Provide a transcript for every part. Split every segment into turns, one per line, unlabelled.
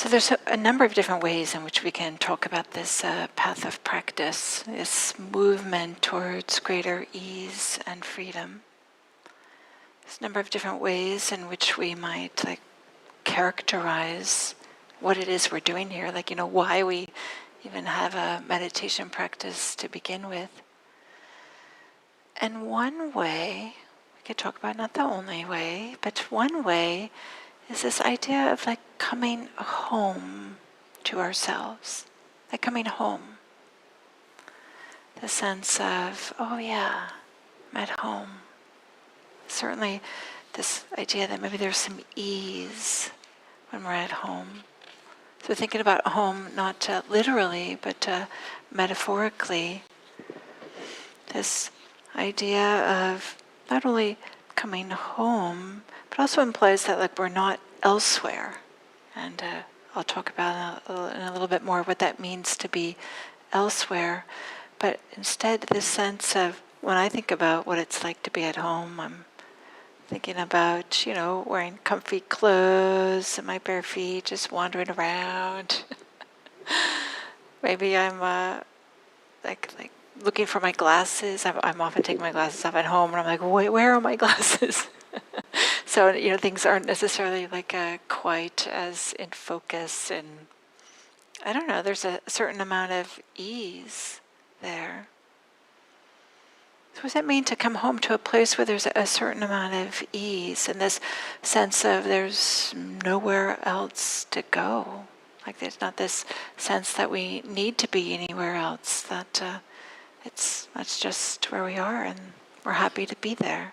So there's a number of different ways in which we can talk about this path of practice, this movement towards greater ease and freedom. There's a number of different ways in which we might characterize what it is we're doing here, why we even have a meditation practice to begin with. And one way, we could talk about, not the only way, but one way is this idea of coming home to ourselves, coming home. The sense of, oh yeah, I'm at home. Certainly this idea that maybe there's some ease when we're at home. So thinking about home, not literally, but metaphorically, this idea of not only coming home, but also implies that we're not elsewhere. And I'll talk about in a little bit more what that means to be elsewhere. But instead, this sense of, when I think about what it's like to be at home, I'm thinking about, wearing comfy clothes and my bare feet, just wandering around. Maybe I'm looking for my glasses. I'm often taking my glasses off at home, and I'm like, wait, where are my glasses? So, things aren't necessarily quite as in focus, and I don't know, there's a certain amount of ease there. So what does it mean to come home to a place where there's a certain amount of ease and this sense of there's nowhere else to go? There's not this sense that we need to be anywhere else, that that's just where we are and we're happy to be there.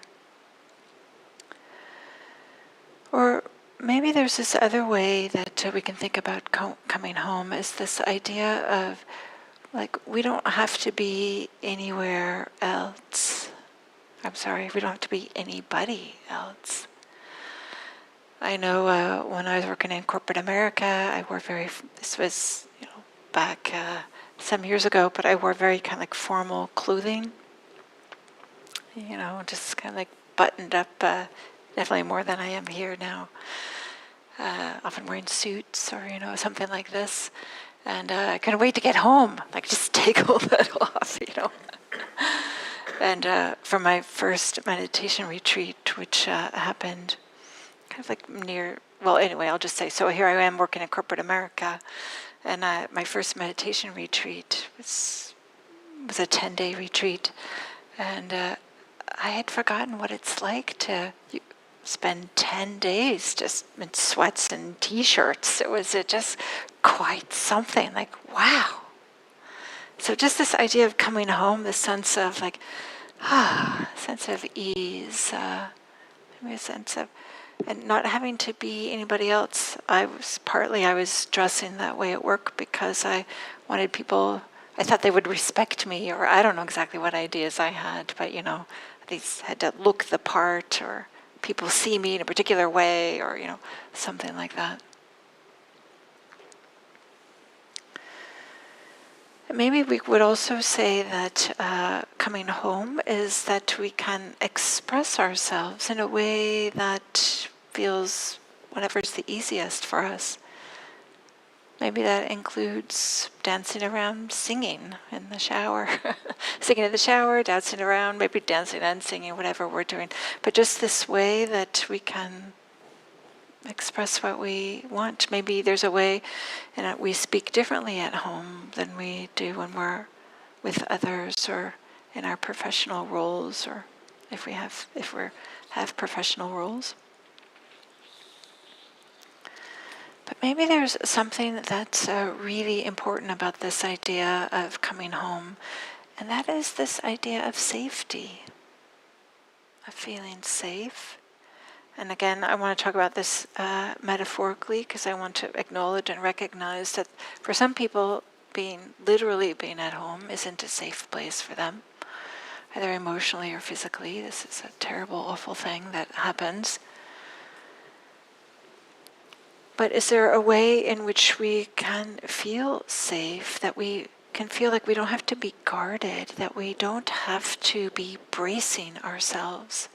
Or maybe there's this other way that we can think about coming home, is this idea of we don't have to be anywhere else. We don't have to be anybody else. I know when I was working in corporate America, I wore this was, back some years ago, but I wore very kind of formal clothing. Just kind of buttoned up, definitely more than I am here now. Often wearing suits or, something like this. And I couldn't wait to get home, just take all that off, And for my first meditation retreat, which happened kind of near, well, anyway, I'll just say, so here I am working in corporate America, and my first meditation retreat was a 10-day retreat, and I had forgotten what it's like to spend 10 days just in sweats and t-shirts. It was just quite something, wow. So just this idea of coming home, this sense of sense of ease, maybe a sense of, and not having to be anybody else. I was dressing that way at work because I wanted people, I thought they would respect me, or I don't know exactly what ideas I had, but at least had to look the part, or people see me in a particular way, or something like that. Maybe we would also say that coming home is that we can express ourselves in a way that feels whatever's the easiest for us. Maybe that includes dancing around, singing in the shower, singing in the shower, dancing around, maybe dancing and singing, whatever we're doing. But just this way that we can express what we want. Maybe there's a way and we speak differently at home than we do when we're with others or in our professional roles, or if we have professional roles. But maybe there's something that's really important about this idea of coming home, and that is this idea of safety, of feeling safe. And again, I want to talk about this metaphorically, because I want to acknowledge and recognize that for some people, literally being at home isn't a safe place for them, either emotionally or physically. This is a terrible, awful thing that happens. But is there a way in which we can feel safe, that we can feel like we don't have to be guarded, that we don't have to be bracing ourselves?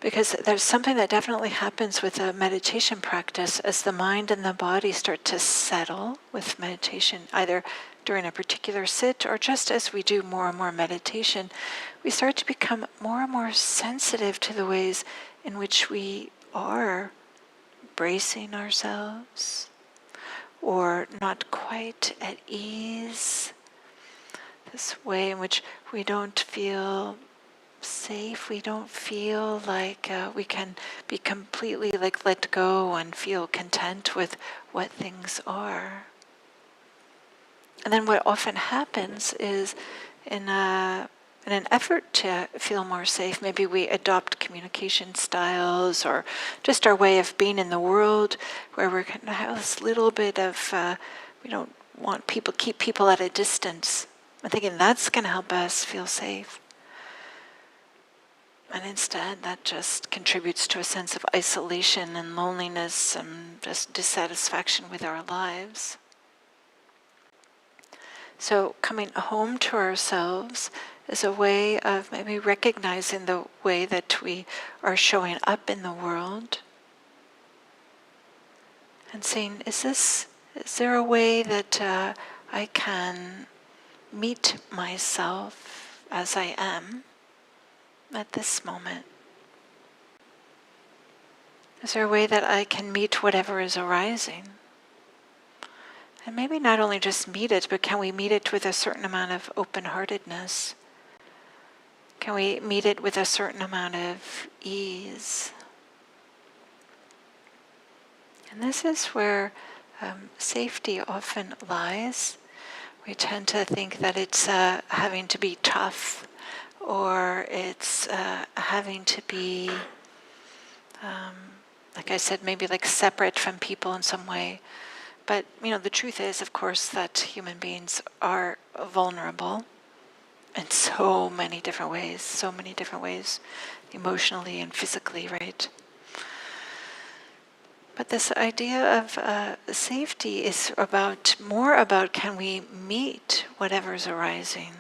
Because there's something that definitely happens with a meditation practice as the mind and the body start to settle with meditation, either during a particular sit or just as we do more and more meditation, we start to become more and more sensitive to the ways in which we are bracing ourselves or not quite at ease. This way in which we don't feel safe, we don't feel like we can be completely like let go and feel content with what things are. And then what often happens is in an effort to feel more safe, maybe we adopt communication styles or just our way of being in the world where we're going to have this little bit of, we don't want people, keep people at a distance. I'm thinking that's going to help us feel safe. And instead, that just contributes to a sense of isolation and loneliness and just dissatisfaction with our lives. So coming home to ourselves is a way of maybe recognizing the way that we are showing up in the world and saying, is there a way that I can meet myself as I am at this moment? Is there a way that I can meet whatever is arising? And maybe not only just meet it, but can we meet it with a certain amount of open-heartedness? Can we meet it with a certain amount of ease? And this is where safety often lies. We tend to think that it's having to be tough, or it's having to be, like I said, maybe like separate from people in some way. But, the truth is, of course, that human beings are vulnerable in so many different ways, emotionally and physically, right? But this idea of safety is more about can we meet whatever's arising?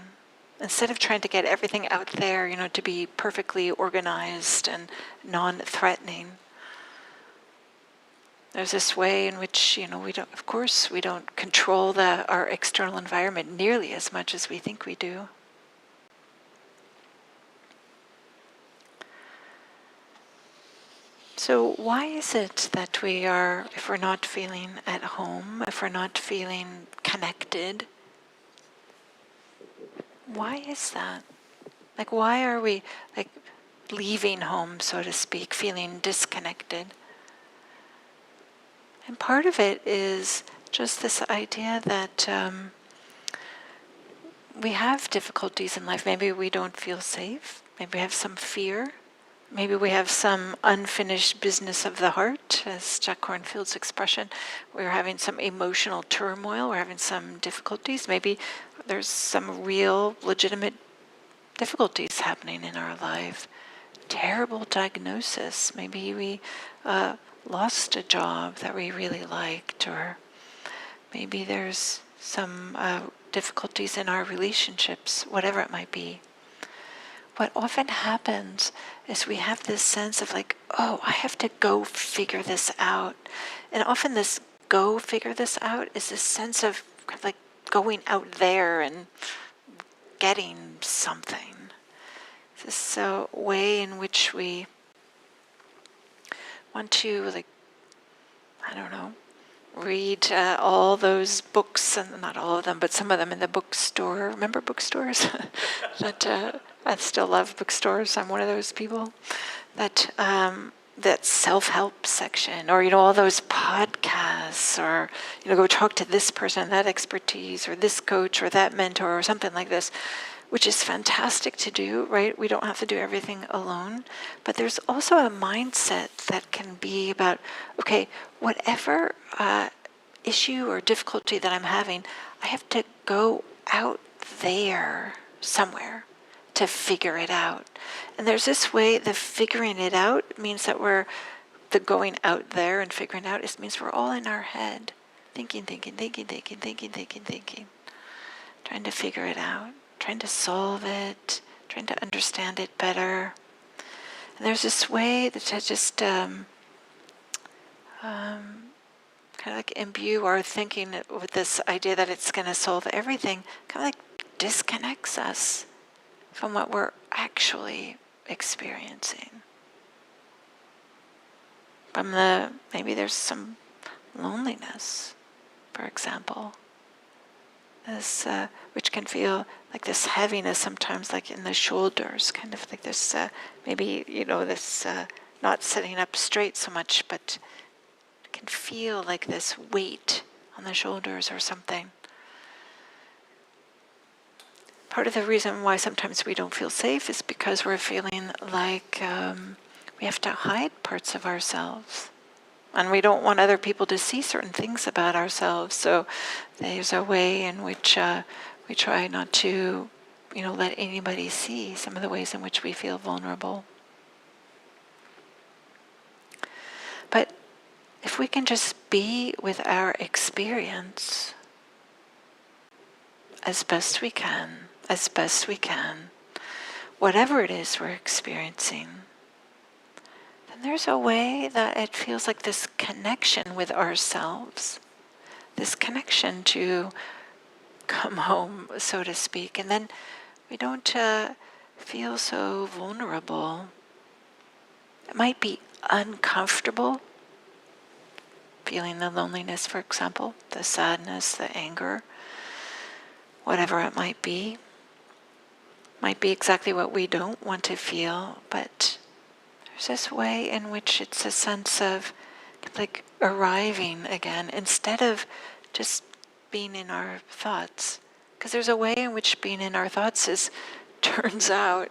Instead of trying to get everything out there, to be perfectly organized and non-threatening. There's this way in which, we don't control our external environment nearly as much as we think we do. So why is it that if we're not feeling at home, if we're not feeling connected, why is that? Like, why are we, leaving home, so to speak, feeling disconnected? And part of it is just this idea that we have difficulties in life. Maybe we don't feel safe. Maybe we have some fear. Maybe we have some unfinished business of the heart, as Jack Kornfield's expression. We're having some emotional turmoil. We're having some difficulties. Maybe there's some real, legitimate difficulties happening in our life. Terrible diagnosis. Maybe we lost a job that we really liked, or maybe there's some difficulties in our relationships, whatever it might be. What often happens is we have this sense of I have to go figure this out. And often this go figure this out is this sense of going out there and getting something. This way in which we want to, read all those books, and not all of them, but some of them in the bookstore. Remember bookstores? I still love bookstores. I'm one of those people. That self-help section, or all those podcasts, or go talk to this person, that expertise, or this coach, or that mentor, or something like this, which is fantastic to do, right? We don't have to do everything alone. But there's also a mindset that can be about, okay, whatever issue or difficulty that I'm having, I have to go out there somewhere to figure it out. And there's this way, the figuring it out means that the going out there and figuring out, it means we're all in our head, thinking, trying to figure it out, trying to solve it, trying to understand it better. And there's this way that I just kind of like imbue our thinking with this idea that it's going to solve everything, kind of like disconnects us from what we're actually experiencing. From maybe there's some loneliness, for example, this, which can feel like this heaviness sometimes, like in the shoulders, kind of like this, maybe, this not sitting up straight so much, but can feel like this weight on the shoulders or something. Part of the reason why sometimes we don't feel safe is because we're feeling like we have to hide parts of ourselves. And we don't want other people to see certain things about ourselves. So there's a way in which we try not to, let anybody see some of the ways in which we feel vulnerable. But if we can just be with our experience as best we can, whatever it is we're experiencing, then there's a way that it feels like this connection with ourselves, this connection to come home, so to speak, and then we don't feel so vulnerable. It might be uncomfortable, feeling the loneliness, for example, the sadness, the anger, whatever it might be exactly what we don't want to feel, but there's this way in which it's a sense of like arriving again instead of just being in our thoughts. Because there's a way in which being in our thoughts turns out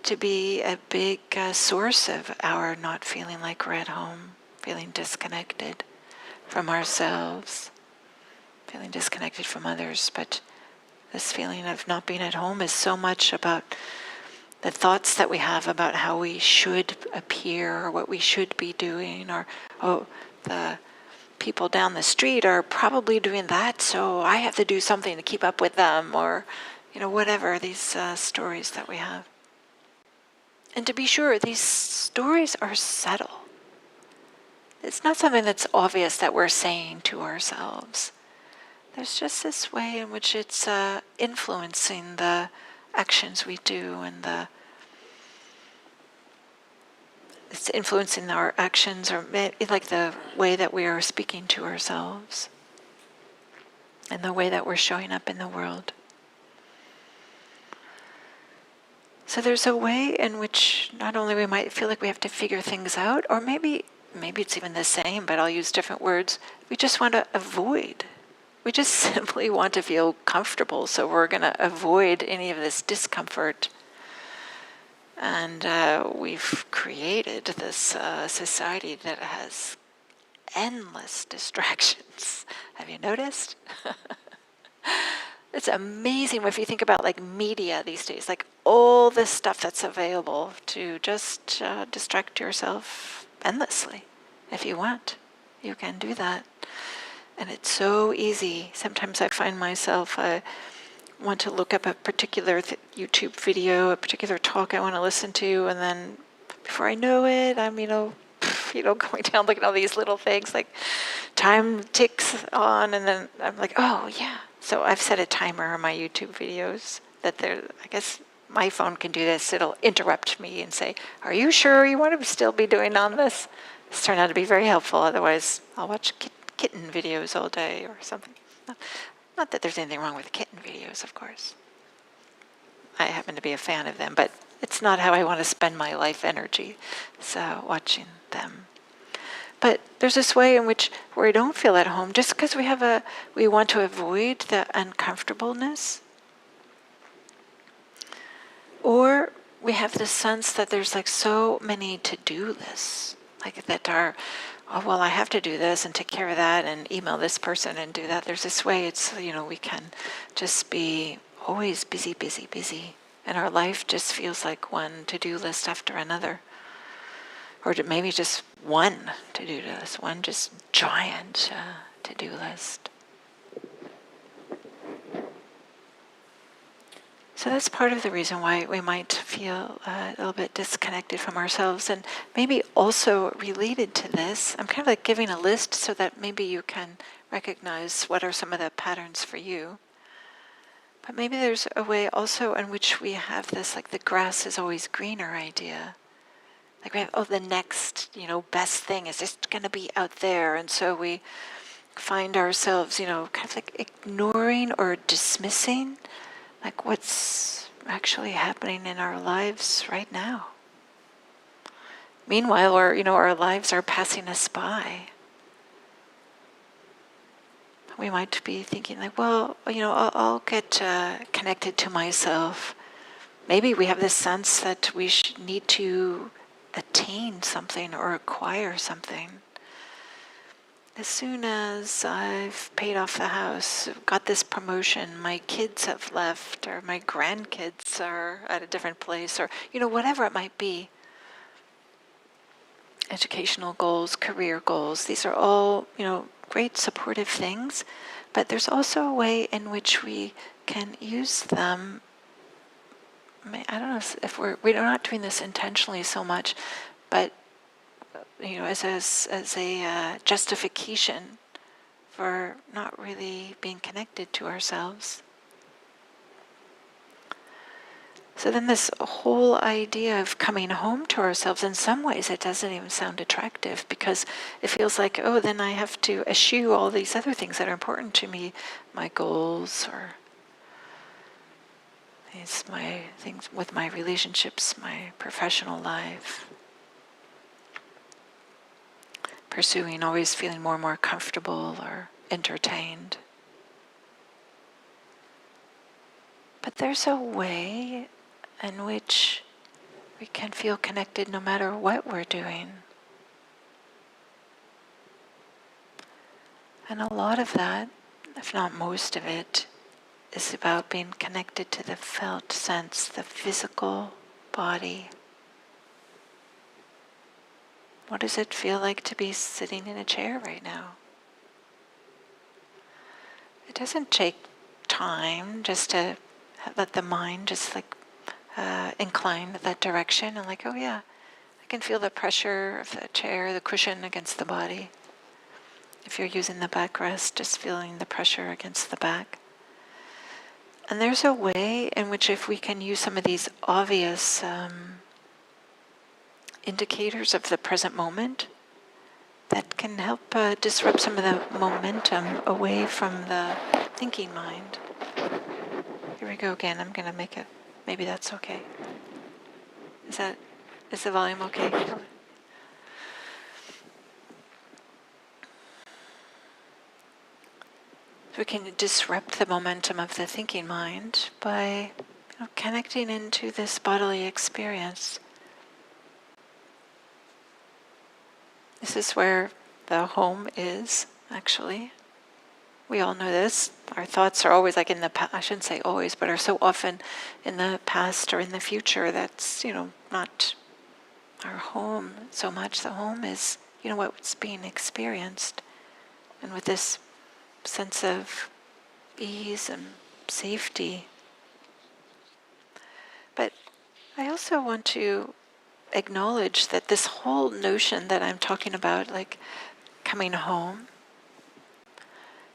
to be a big source of our not feeling like we're at home, feeling disconnected from ourselves, feeling disconnected from others. But this feeling of not being at home is so much about the thoughts that we have about how we should appear or what we should be doing, or, oh, the people down the street are probably doing that, so I have to do something to keep up with them, or, whatever these stories that we have. And to be sure, these stories are subtle. It's not something that's obvious that we're saying to ourselves. There's just this way in which it's influencing the actions we do, and it's influencing our actions, or like the way that we are speaking to ourselves and the way that we're showing up in the world. So there's a way in which not only we might feel like we have to figure things out, or maybe it's even the same, but I'll use different words. We just want to avoid. We just simply want to feel comfortable, so we're going to avoid any of this discomfort. And we've created this society that has endless distractions. Have you noticed? It's amazing if you think about like media these days, like all this stuff that's available to just distract yourself endlessly. If you want, you can do that. And it's so easy. Sometimes I find myself, I want to look up a particular YouTube video, a particular talk I want to listen to, and then before I know it, I'm, going down looking at all these little things, like time ticks on, and then I'm like, oh yeah. So I've set a timer on my YouTube videos that I guess my phone can do this. It'll interrupt me and say, are you sure you want to still be doing on this? It's turned out to be very helpful. Otherwise, I'll watch kitten videos all day or something. Not that there's anything wrong with kitten videos, of course. I happen to be a fan of them, but it's not how I want to spend my life energy, so watching them. But there's this way in which where we don't feel at home, just because we want to avoid the uncomfortableness, or we have this sense that there's like so many to-do lists, like that are, oh, well, I have to do this and take care of that and email this person and do that. There's this way it's, we can just be always busy, busy, busy. And our life just feels like one to-do list after another. Or maybe just one to-do list, one just giant to-do list. So that's part of the reason why we might feel a little bit disconnected from ourselves. And maybe also related to this, I'm kind of like giving a list so that maybe you can recognize what are some of the patterns for you. But maybe there's a way also in which we have this, like the grass is always greener idea. Like we have, oh, the next, best thing is just going to be out there. And so we find ourselves, kind of like ignoring or dismissing like what's actually happening in our lives right now. Meanwhile, our lives are passing us by. We might be thinking like, well, I'll get connected to myself. Maybe we have this sense that we need to attain something or acquire something. As soon as I've paid off the house, got this promotion, my kids have left, or my grandkids are at a different place, or, whatever it might be. Educational goals, career goals, these are all, great supportive things, but there's also a way in which we can use them. I don't know if we're not doing this intentionally so much, but as a justification for not really being connected to ourselves. So then this whole idea of coming home to ourselves, in some ways it doesn't even sound attractive because it feels like, oh, then I have to eschew all these other things that are important to me, my goals or my things with my relationships, my professional life. Pursuing, always feeling more and more comfortable or entertained. But there's a way in which we can feel connected no matter what we're doing. And a lot of that, if not most of it, is about being connected to the felt sense, the physical body. What does it feel like to be sitting in a chair right now? It doesn't take time just to let the mind just like incline that direction and like, oh yeah, I can feel the pressure of the chair, the cushion against the body. If you're using the backrest, just feeling the pressure against the back. And there's a way in which if we can use some of these obvious indicators of the present moment, that can help disrupt some of the momentum away from the thinking mind. Here we go again. I'm going to make it. Maybe that's okay. Is the volume okay? We can disrupt the momentum of the thinking mind by connecting into this bodily experience. This is where the home is, actually. We all know this. Our thoughts are always like in the past. I shouldn't say always, but are so often in the past or in the future. That's, not our home so much. The home is, what's being experienced. And with this sense of ease and safety. But I also want to acknowledge that this whole notion that I'm talking about, like coming home,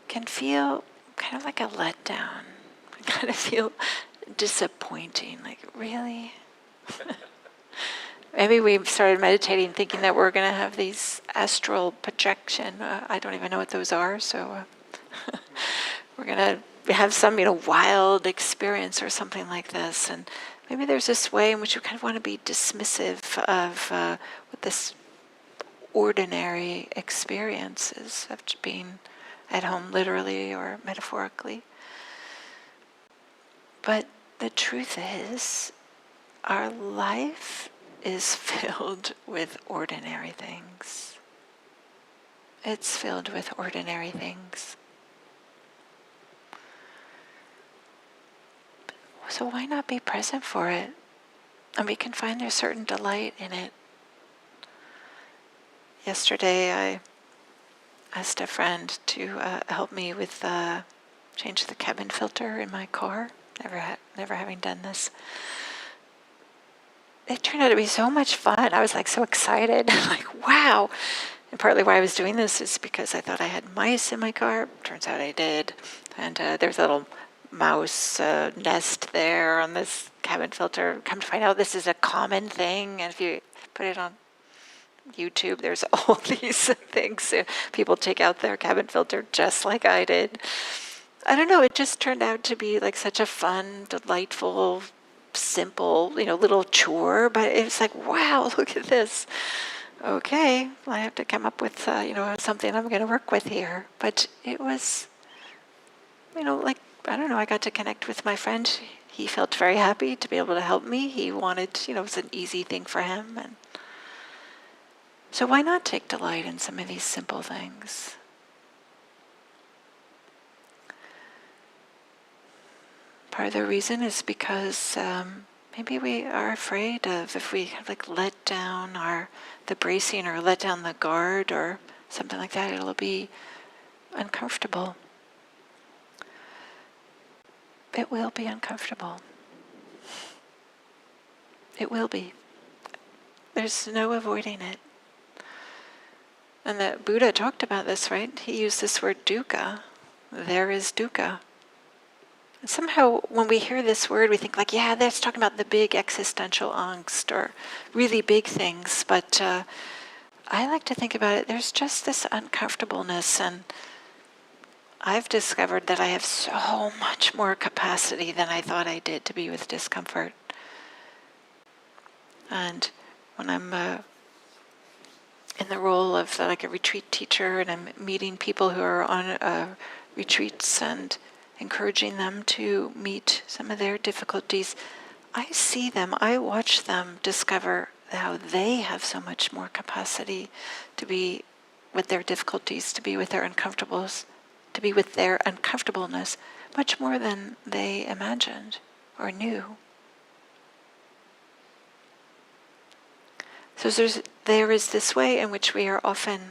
can feel kind of like a letdown. Kind of feel disappointing, like, really? Maybe we started meditating thinking that we're going to have these astral projection. I don't even know what those are, so we're going to have some, wild experience or something like this. And maybe there's this way in which you kind of want to be dismissive of what this ordinary experiences of being at home literally or metaphorically. But the truth is, our life is filled with ordinary things. It's filled with ordinary things. So why not be present for it? And we can find a certain delight in it. Yesterday I asked a friend to help me with change the cabin filter in my car. never having done this. It turned out to be so much fun. I was like so excited, like wow. And partly why I was doing this is because I thought I had mice in my car. Turns out I did. And there's a little mouse nest there on this cabin filter. Come to find out this is a common thing. And if you put it on YouTube, there's all these things. People take out their cabin filter just like I did. I don't know, it just turned out to be like such a fun, delightful, simple, little chore. But it's like, wow, look at this. Okay, I have to come up with, something I'm going to work with here. But it was, like, I don't know, I got to connect with my friend. He felt very happy to be able to help me. He wanted, it was an easy thing for him. And so why not take delight in some of these simple things? Part of the reason is because maybe we are afraid of, if we let down the bracing or let down the guard or something like that, it'll be uncomfortable. It will be uncomfortable. It will be. There's no avoiding it. And the Buddha talked about this, right? He used this word dukkha. There is dukkha. And somehow when we hear this word, we think yeah, that's talking about the big existential angst or really big things. But I like to think about it, there's just this uncomfortableness. And I've discovered that I have so much more capacity than I thought I did to be with discomfort. And when I'm in the role of a retreat teacher and I'm meeting people who are on retreats and encouraging them to meet some of their difficulties, I see them, I watch them discover how they have so much more capacity to be with their difficulties, to be with their uncomfortables, to be with their uncomfortableness, much more than they imagined or knew. So there is this way in which we are often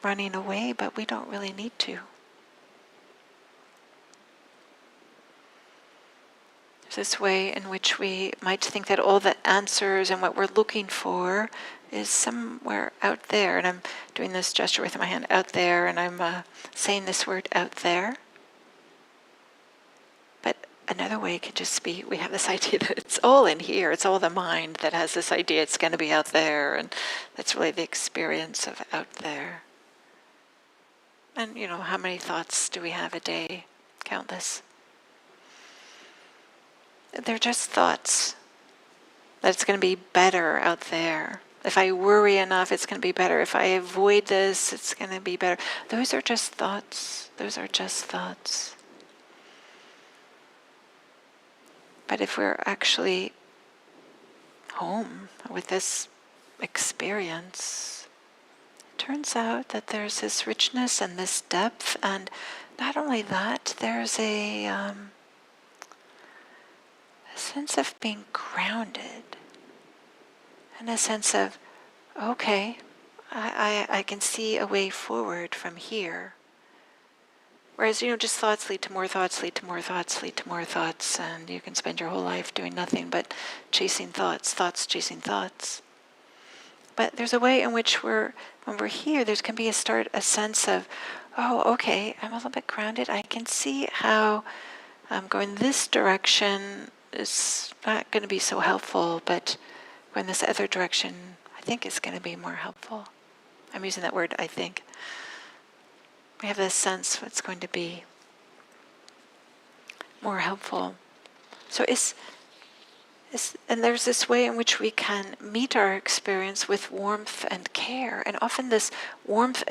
running away, but we don't really need to. There's this way in which we might think that all the answers and what we're looking for is somewhere out there. And I'm doing this gesture with my hand, out there, and I'm saying this word, out there. But another way could just be, we have this idea that it's all in here. It's all the mind that has this idea it's going to be out there. And that's really the experience of out there. And, how many thoughts do we have a day? Countless. They're just thoughts. That it's going to be better out there. If I worry enough, it's going to be better. If I avoid this, it's going to be better. Those are just thoughts. Those are just thoughts. But if we're actually home with this experience, it turns out that there's this richness and this depth, and not only that, there's a sense of being grounded, and a sense of, okay, I can see a way forward from here. Whereas, just thoughts lead to more thoughts, lead to more thoughts, lead to more thoughts, and you can spend your whole life doing nothing but chasing thoughts, thoughts chasing thoughts. But there's a way in which when we're here, there can be a sense of, oh, okay, I'm a little bit grounded. I can see how going this direction is not going to be so helpful, but going this other direction, I think is going to be more helpful. I'm using that word, I think. We have this sense what's going to be more helpful. So and there's this way in which we can meet our experience with warmth and care. And often this warmth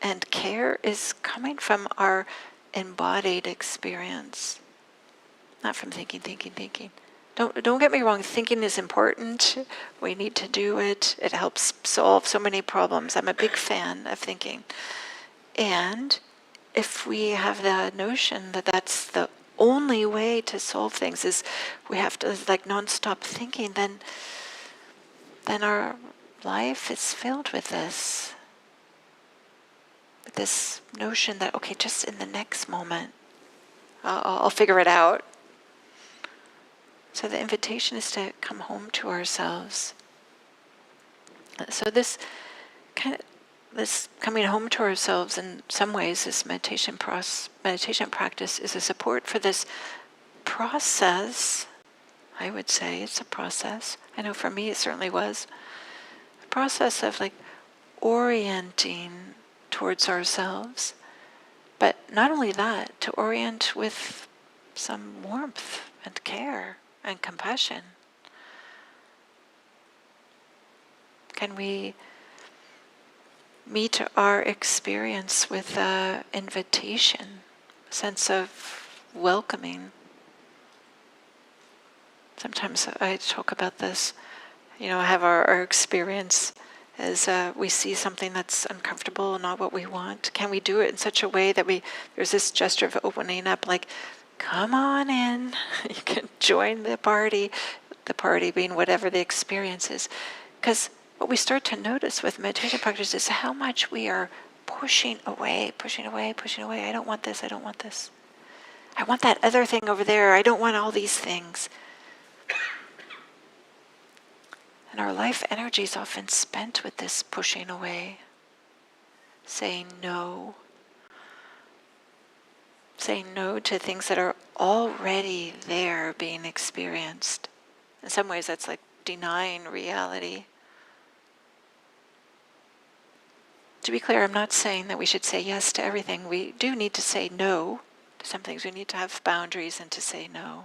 and care is coming from our embodied experience. Not from thinking. Don't get me wrong, thinking is important. We need to do it. It helps solve so many problems. I'm a big fan of thinking. And if we have the notion that that's the only way to solve things is we have to non-stop thinking, then our life is filled with this notion that, okay, just in the next moment, I'll figure it out. So the invitation is to come home to ourselves. So this coming home to ourselves, in some ways, this meditation practice is a support for this process. I would say it's a process. I know for me it certainly was a process of like orienting towards ourselves. But not only that, to orient with some warmth and care and compassion. Can we meet our experience with an invitation, a sense of welcoming? Sometimes I talk about this, I have our experience as we see something that's uncomfortable, not what we want. Can we do it in such a way that there's this gesture of opening up, like, come on in, you can join the party being whatever the experience is. Because what we start to notice with meditation practice is how much we are pushing away. I don't want this, I don't want this. I want that other thing over there, I don't want all these things. And our life energy is often spent with this pushing away, saying no to things that are already there being experienced. In some ways that's like denying reality. To be clear, I'm not saying that we should say yes to everything. We do need to say no to some things. We need to have boundaries and to say no.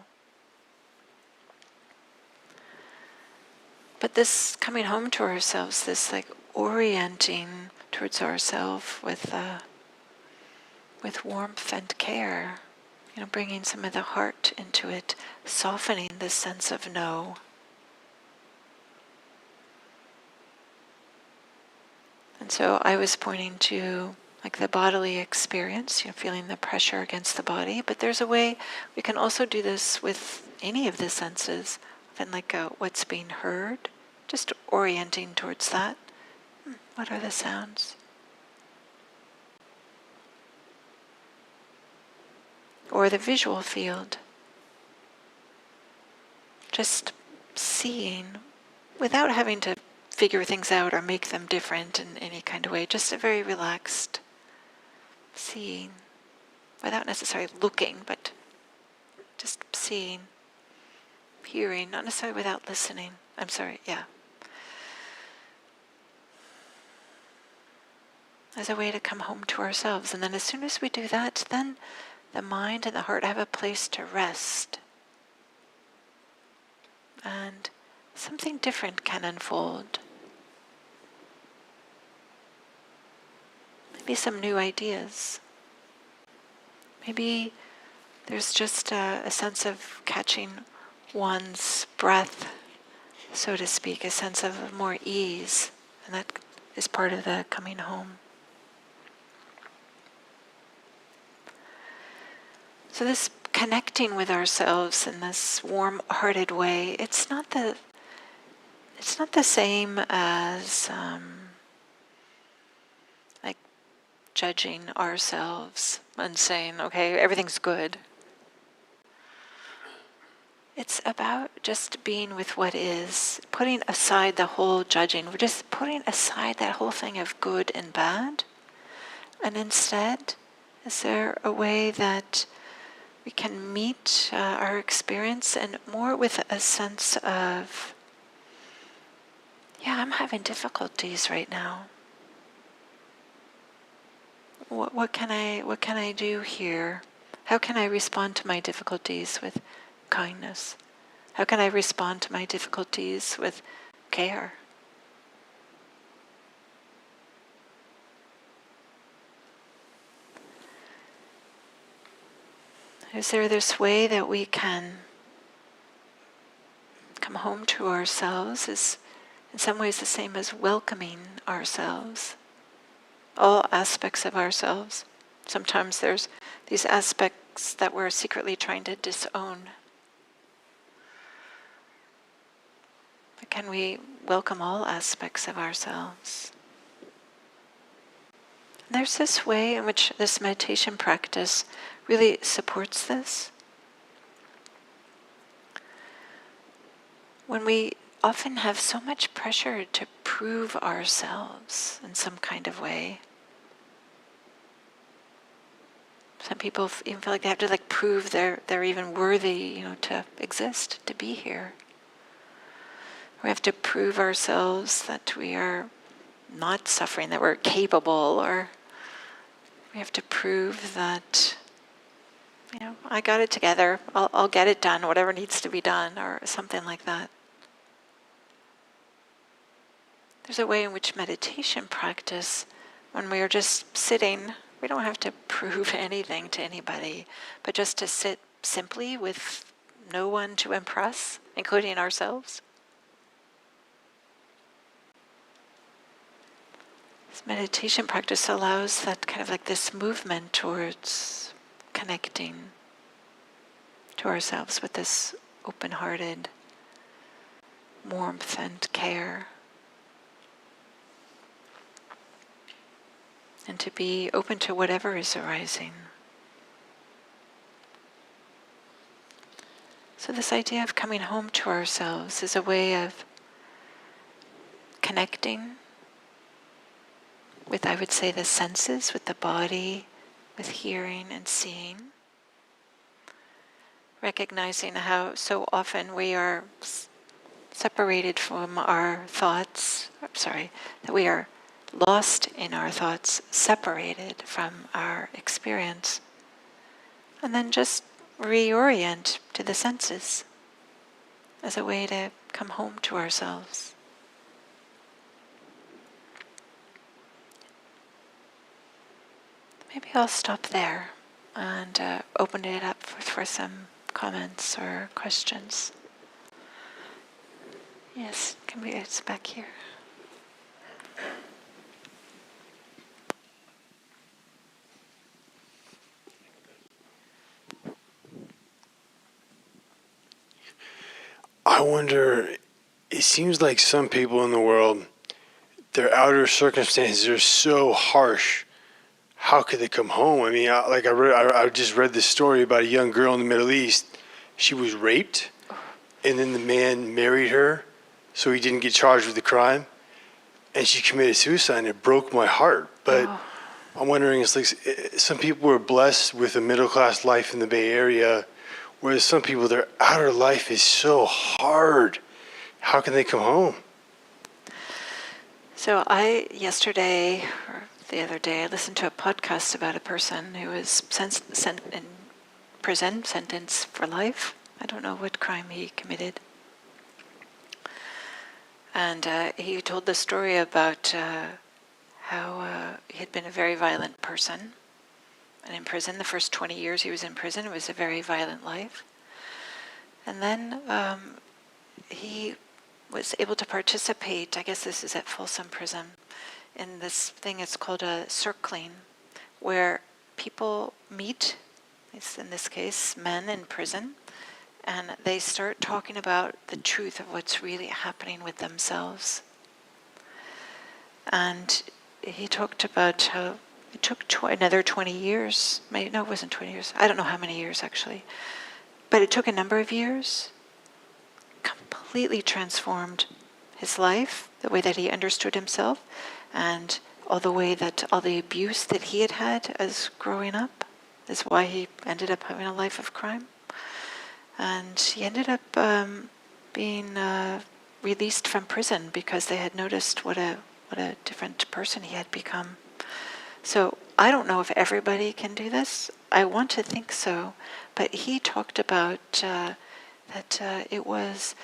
But this coming home to ourselves, this like orienting towards ourselves with warmth and care, bringing some of the heart into it, softening this sense of no. And so I was pointing to like the bodily experience, feeling the pressure against the body, but there's a way we can also do this with any of the senses, often like what's being heard, just orienting towards that. What are the sounds? Or the visual field, just seeing without having to figure things out or make them different in any kind of way, just a very relaxed seeing without necessarily looking, but just seeing, hearing, not necessarily without listening. As a way to come home to ourselves. And then as soon as we do that, then the mind and the heart have a place to rest. And something different can unfold. Maybe some new ideas. Maybe there's just a sense of catching one's breath, so to speak, a sense of more ease. And that is part of the coming home. So this connecting with ourselves in this warm-hearted way, it's not the same as like judging ourselves and saying, okay, everything's good. It's about just being with what is, putting aside the whole judging. We're just putting aside that whole thing of good and bad. And instead, is there a way that we can meet our experience and more with a sense of, I'm having difficulties right now. What can I do here? How can I respond to my difficulties with kindness? How can I respond to my difficulties with care? Is there this way that we can come home to ourselves? Is in some ways the same as welcoming ourselves, all aspects of ourselves. Sometimes there's these aspects that we're secretly trying to disown. But can we welcome all aspects of ourselves? And there's this way in which this meditation practice really supports this. when we often have so much pressure to prove ourselves in some kind of way. Some people even feel like they have to prove they're even worthy, to exist, to be here. We have to prove ourselves that we are not suffering, that we're capable, or we have to prove that, I got it together, I'll get it done, whatever needs to be done, or something like that. There's a way in which meditation practice, when we are just sitting, we don't have to prove anything to anybody, but just to sit simply with no one to impress, including ourselves. This meditation practice allows that kind of this movement towards connecting to ourselves with this open-hearted warmth and care. And to be open to whatever is arising. So this idea of coming home to ourselves is a way of connecting with, I would say, the senses, with the body, with hearing and seeing. Recognizing how so often we are separated from our thoughts, that we are lost in our thoughts, separated from our experience, and then just reorient to the senses as a way to come home to ourselves. Maybe I'll stop there and open it up for some comments or questions. Yes, it's back here.
I wonder, it seems like some people in the world, their outer circumstances are so harsh. How could they come home? I mean, I just read this story about a young girl in the Middle East. She was raped, and then the man married her, so he didn't get charged with the crime, and she committed suicide, and it broke my heart. But I'm wondering, it's like some people were blessed with a middle-class life in the Bay Area, whereas some people, their outer life is so hard. How can they come home?
So yesterday, or the other day, I listened to a podcast about a person who was sent in prison, sentenced for life. I don't know what crime he committed. And he told the story about how he had been a very violent person. And in prison, the first 20 years he was in prison, it was a very violent life. And then he was able to participate, I guess this is at Folsom Prison, in this thing it's called a circling, where people meet, it's in this case men in prison, and they start talking about the truth of what's really happening with themselves. And he talked about how it took another 20 years. No, it wasn't 20 years. I don't know how many years, actually. But it took a number of years. Completely transformed his life, the way that he understood himself, and all the abuse that he had had as growing up is why he ended up having a life of crime. And he ended up being released from prison because they had noticed what a different person he had become. So I don't know if everybody can do this. I want to think so, but he talked about that it was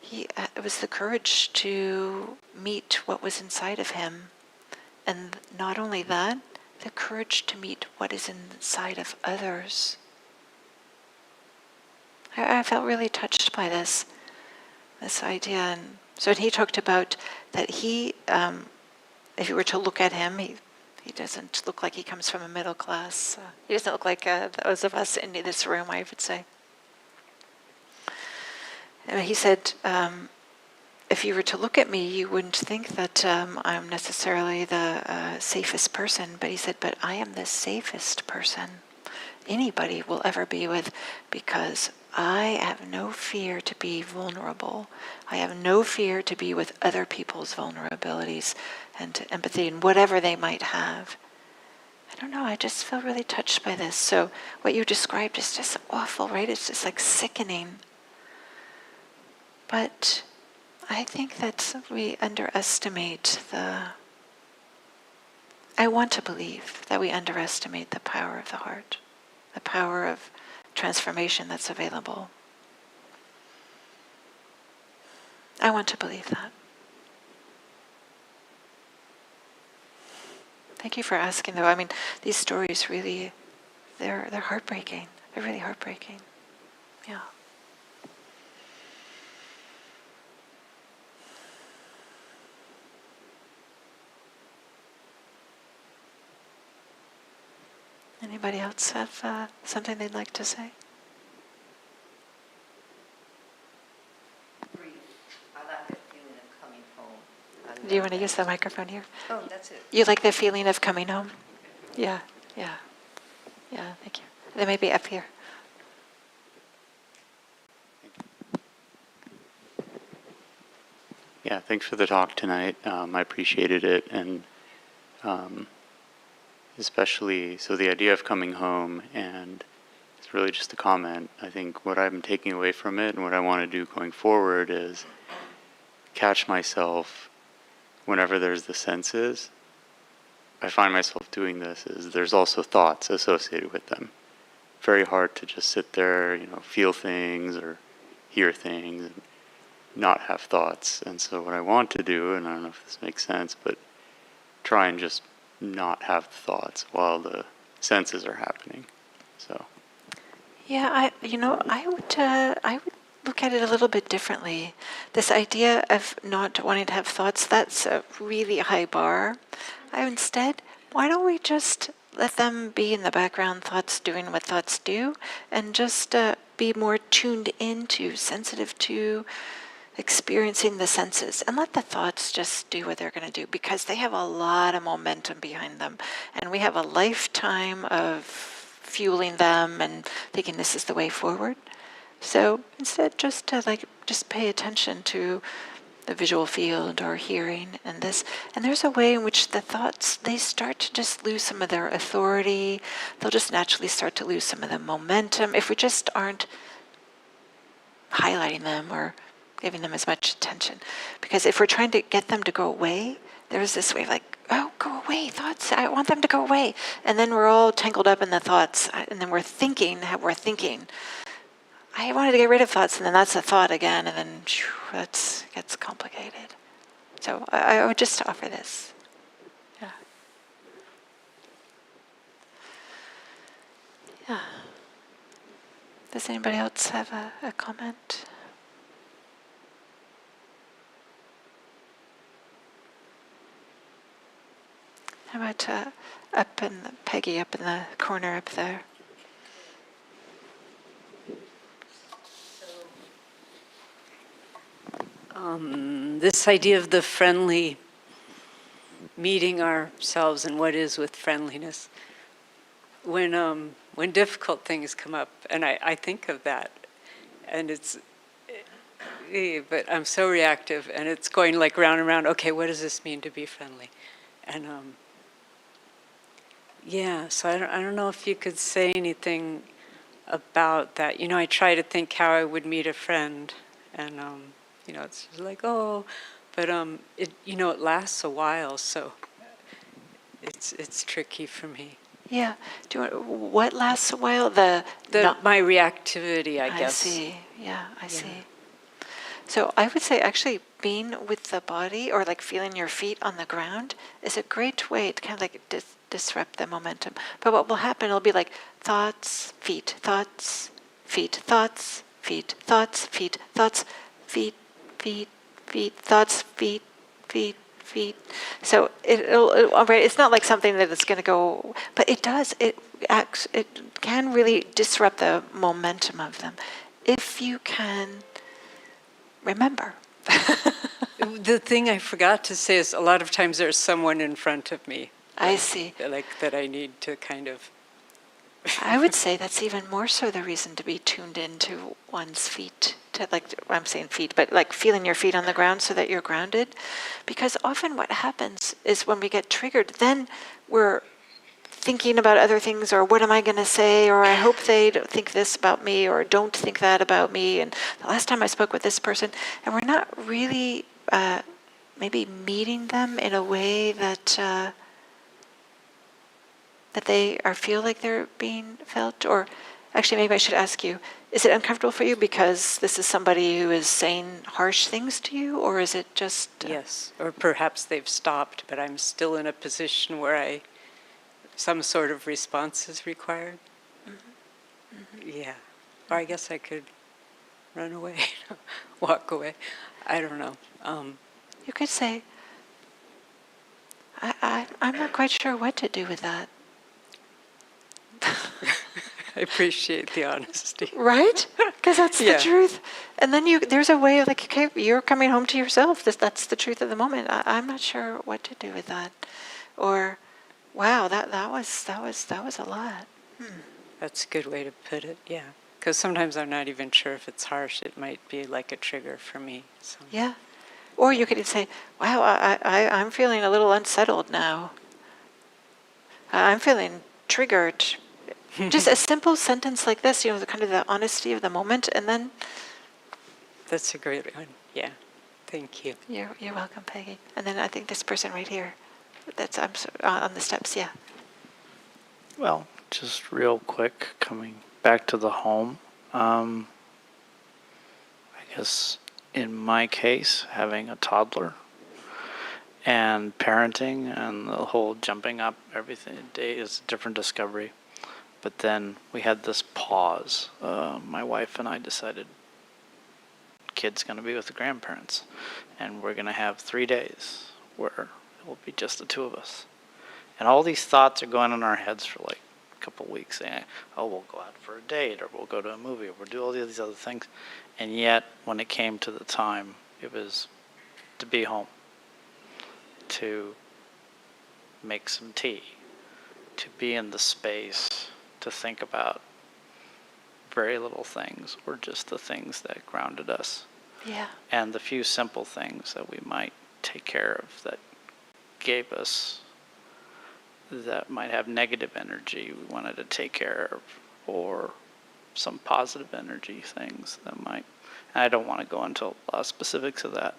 the courage to meet what was inside of him, and not only that, the courage to meet what is inside of others. I felt really touched by this idea, and so he talked about that he, if you were to look at him, he doesn't look like he comes from a middle class. He doesn't look like those of us in this room, I would say. He said, if you were to look at me, you wouldn't think that I'm necessarily the safest person. But he said, but I am the safest person anybody will ever be with, because I have no fear to be vulnerable. I have no fear to be with other people's vulnerabilities and to empathy and whatever they might have. I don't know, I just feel really touched by this. So what you described is just awful, right? It's just like sickening. But I think that we underestimate I want to believe that we underestimate the power of the heart, the power of transformation that's available. I want to believe that. Thank you for asking, though. I mean, these stories really, they're heartbreaking. They're really heartbreaking. Yeah. Anybody else have something they'd like to say?
I like the feeling of coming home.
Do you want to use the microphone here?
Oh, that's it.
You like the feeling of coming home? Yeah, yeah, yeah, thank you. They may be up here.
Yeah, thanks for the talk tonight. I appreciated it, and especially so the idea of coming home, and it's really just a comment. I think what I'm taking away from it and what I want to do going forward is catch myself whenever there's the senses. I find myself doing this is there's also thoughts associated with them. Very hard to just sit there, feel things or hear things and not have thoughts. And so what I want to do, and I don't know if this makes sense, but try and just not have thoughts while the senses are happening. So
Yeah, I would look at it a little bit differently. This idea of not wanting to have thoughts, that's a really high bar. Instead, why don't we just let them be in the background, thoughts doing what thoughts do, and just be more tuned into, sensitive to, experiencing the senses, and let the thoughts just do what they're going to do, because they have a lot of momentum behind them, and we have a lifetime of fueling them and thinking this is the way forward. So instead, just pay attention to the visual field or hearing and this. And there's a way in which the thoughts, they start to just lose some of their authority. They'll just naturally start to lose some of the momentum if we just aren't highlighting them or giving them as much attention. Because if we're trying to get them to go away, there's this way of like, oh, go away, thoughts, I want them to go away. And then we're all tangled up in the thoughts, and then we're thinking how we're thinking. I wanted to get rid of thoughts, and then that's a thought again, and then that gets complicated. So I would just offer this. Yeah. Yeah. Does anybody else have a comment? How about Peggy up in the corner up there?
This idea of the friendly, meeting ourselves and what is with friendliness. When difficult things come up, and I think of that, and but I'm so reactive, and it's going like round and round. Okay, what does this mean to be friendly? And yeah, so I don't know if you could say anything about that. I try to think how I would meet a friend, and it's just like, oh, but it lasts a while, so it's tricky for me.
Yeah. What lasts a while?
My reactivity, I guess.
I see. Yeah, I see. So I would say actually being with the body, or like feeling your feet on the ground, is a great way to kind of like disrupt the momentum. But what will happen, it'll be like thoughts, feet, thoughts, feet, thoughts, feet, thoughts, feet, thoughts, feet, feet, feet, thoughts, feet, feet, feet. So it's not like something that is going to go, but it does. It can really disrupt the momentum of them if you can remember.
The thing I forgot to say is a lot of times there's someone in front of me.
I see.
Like that I need to kind of
I would say that's even more so the reason to be tuned into one's feet, to like, I'm saying feet, but like feeling your feet on the ground so that you're grounded. Because often what happens is when we get triggered, then we're thinking about other things, or what am I going to say, or I hope they don't think this about me, or don't think that about me. And the last time I spoke with this person, and we're not really maybe meeting them in a way that that they are feel like they're being felt. Or actually, maybe I should ask you, is it uncomfortable for you because this is somebody who is saying harsh things to you, or is it just
Yes, or perhaps they've stopped, but I'm still in a position where some sort of response is required. Yeah. Or I guess I could run away, walk away. I don't know.
you could say, I'm not quite sure what to do with that.
I appreciate the honesty.
Right? Because that's the
Yeah.
truth. And then there's a way of like, okay, you're coming home to yourself. That's the truth of the moment. I'm not sure what to do with that. Or, wow, that was a lot.
That's a good way to put it, yeah. Because sometimes I'm not even sure if it's harsh. It might be like a trigger for me. So.
Yeah. Or you could say, wow, I'm feeling a little unsettled now. I'm feeling triggered. Just a simple sentence like this, the kind of the honesty of the moment, and then
That's a great one, yeah. Thank you.
you're welcome, Peggy. And then I think this person right here, that's on the steps, yeah.
Well, just real quick, coming back to the home. I guess in my case, having a toddler and parenting and the whole jumping up everything day is a different discovery. But then we had this pause. My wife and I decided kid's going to be with the grandparents, and we're going to have 3 days where it will be just the two of us. And all these thoughts are going in our heads for like a couple of weeks, saying, oh, we'll go out for a date, or we'll go to a movie, or we'll do all these other things. And yet, when it came to the time, it was to be home, to make some tea, to be in the space, to think about very little things, or just the things that grounded us.
Yeah.
And the few simple things that we might take care of that gave us, that might have negative energy we wanted to take care of, or some positive energy things that might, and I don't want to go into a lot of specifics of that,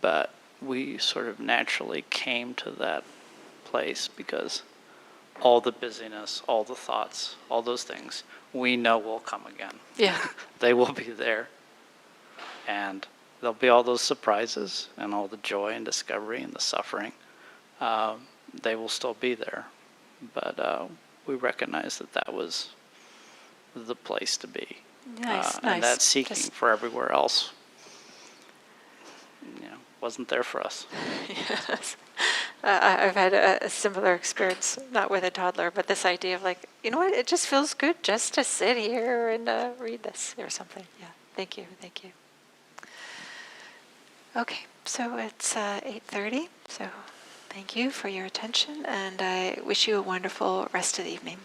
but we sort of naturally came to that place because all the busyness, all the thoughts, all those things, we know will come again.
Yeah.
They will be there. And there'll be all those surprises and all the joy and discovery and the suffering. They will still be there. But we recognize that that was the place to be.
Nice.
And that seeking
Just-
for everywhere else, wasn't there for us.
Yes. I've had a similar experience, not with a toddler, but this idea of like, you know what, it just feels good just to sit here and read this or something. Yeah, thank you. Okay, so it's 8:30, so thank you for your attention, and I wish you a wonderful rest of the evening.